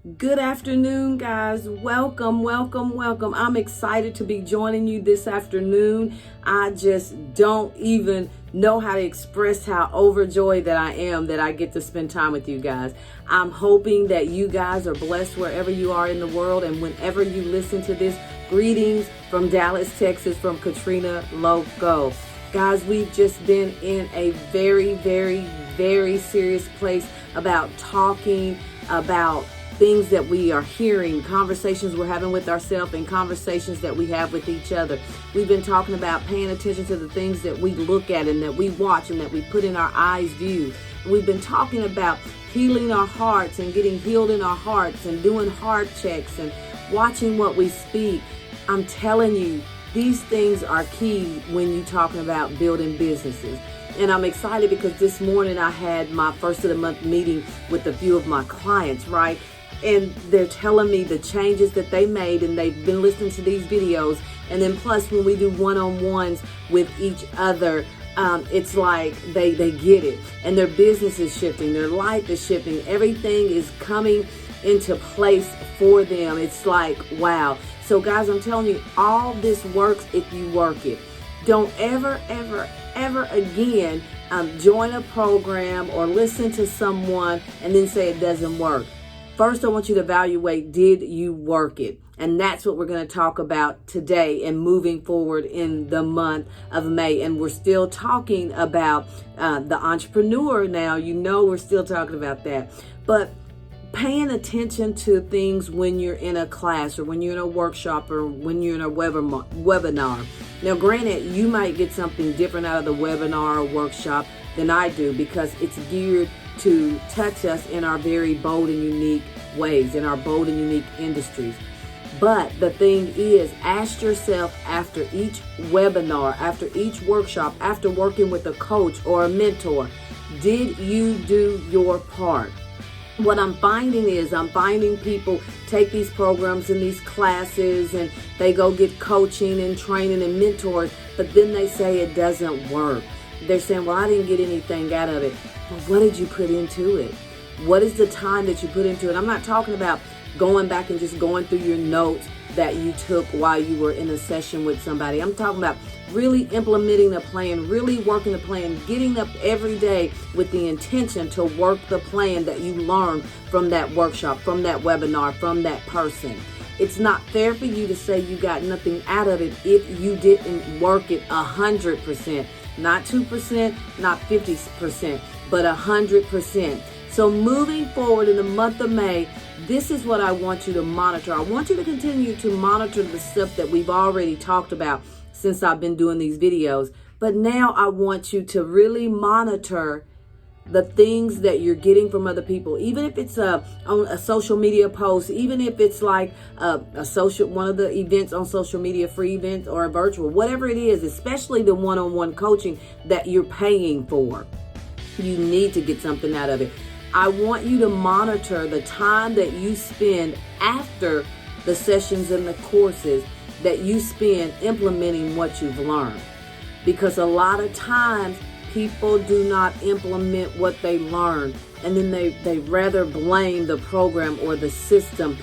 Good afternoon, guys. Welcome, welcome, welcome. I'm excited to be joining you this afternoon. I just don't even know how to express how overjoyed that I am that I get to spend time with you guys. I'm hoping that you guys are blessed wherever you are in the world, and whenever you listen to this, greetings from Dallas, Texas, from Katrina Loco. Guys, we've just been in a very serious place about talking about things that we are hearing, conversations we're having with ourselves, and conversations that we have with each other. We've been talking about paying attention to the things that we look at and that we watch and that we put in our eyes' view. We've been talking about healing our hearts and getting healed in our hearts and doing heart checks and watching what we speak. I'm telling you, these things are key when you're talking about building businesses. And I'm excited because this morning I had my first of the month meeting with a few of my clients, right? And they're telling me the changes that they made, and they've been listening to these videos. And then plus when we do one-on-ones with each other, it's like they get it, and their business is shifting, their life is shifting, everything is coming into place for them. It's like, wow. So guys, I'm telling you, all this works if you work it. Don't ever again join a program or listen to someone and then say it doesn't work. First, I want you to evaluate, did you work it? And that's what we're going to talk about today and moving forward in the month of May. And we're still talking about the entrepreneur now. You know, we're still talking about that. But paying attention to things when you're in a class or when you're in a workshop or when you're in a webinar. Now, granted, you might get something different out of the webinar or workshop than I do because it's geared to touch us in our very bold and unique ways, in our bold and unique industries. But the thing is, ask yourself after each webinar, after each workshop, after working with a coach or a mentor, did you do your part? What I'm finding is people take these programs and these classes and they go get coaching and training and mentors, but then they say it doesn't work. They're saying, well, I didn't get anything out of it. But what did you put into it? What is the time that you put into it? I'm not talking about going back and just going through your notes that you took while you were in a session with somebody. I'm talking about really implementing the plan, really working the plan, getting up every day with the intention to work the plan that you learned from that workshop, from that webinar, from that person. It's not fair for you to say you got nothing out of it if you didn't work it 100%. Not 2%, not 50%, but 100%. So moving forward in the month of May, this is what I want you to monitor. I want you to continue to monitor the stuff that we've already talked about since I've been doing these videos. But now I want you to really monitor the things that you're getting from other people, even if it's on a social media post, even if it's like one of the events on social media, free events or a virtual, whatever it is, especially the one-on-one coaching that you're paying for. You need to get something out of it. I want you to monitor the time that you spend after the sessions and the courses that you spend implementing what you've learned. Because a lot of times people do not implement what they learn, and then they rather blame the program or the system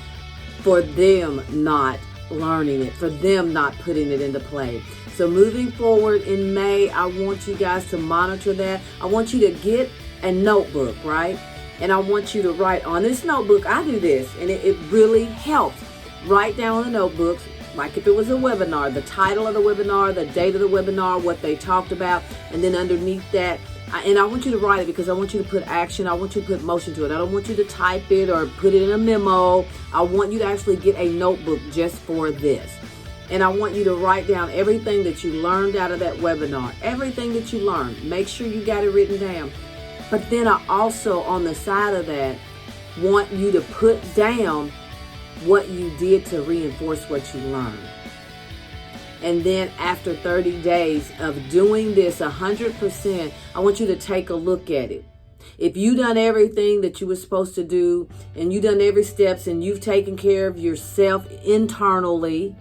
for them not learning it, for them not putting it into play. So moving forward in May, I want you guys to monitor that. I want you to get a notebook, right? And I want you to write on this notebook. I do this, and it really helps. Write down on the notebooks, like if it was a webinar, the title of the webinar, the date of the webinar, what they talked about, and then underneath that, and I want you to write it because I want you to put action. I want you to put motion to it. I don't want you to type it or put it in a memo. I want you to actually get a notebook just for this. And I want you to write down everything that you learned out of that webinar, everything that you learned. Make sure you got it written down. But then I also, on the side of that, want you to put down what you did to reinforce what you learned. And then after 30 days of doing this 100%, I want you to take a look at it. If you done everything that you were supposed to do, and you done every steps, and you've taken care of yourself internally,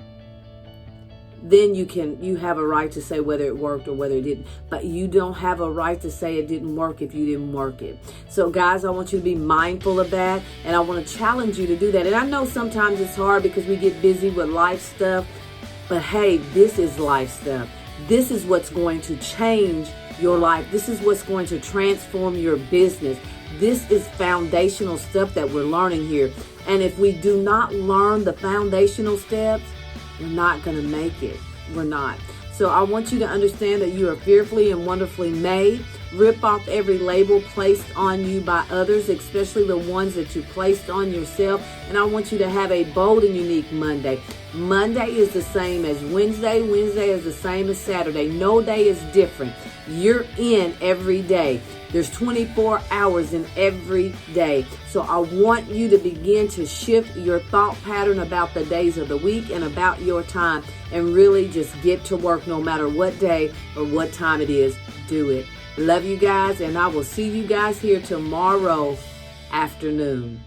then you have a right to say whether it worked or whether it didn't. But you don't have a right to say it didn't work if you didn't work it. So guys, I want you to be mindful of that, and I want to challenge you to do that. And I know sometimes it's hard because we get busy with life stuff, but hey, this is life stuff. This is what's going to change your life. This is what's going to transform your business. This is foundational stuff that we're learning here. And if we do not learn the foundational steps, we're not going to make it. We're not. So I want you to understand that you are fearfully and wonderfully made. Rip off every label placed on you by others, especially the ones that you placed on yourself. And I want you to have a bold and unique Monday. Monday is the same as Wednesday. Wednesday is the same as Saturday. No day is different. You're in every day. There's 24 hours in every day. So I want you to begin to shift your thought pattern about the days of the week and about your time, and really just get to work no matter what day or what time it is. Do it. Love you guys, and I will see you guys here tomorrow afternoon.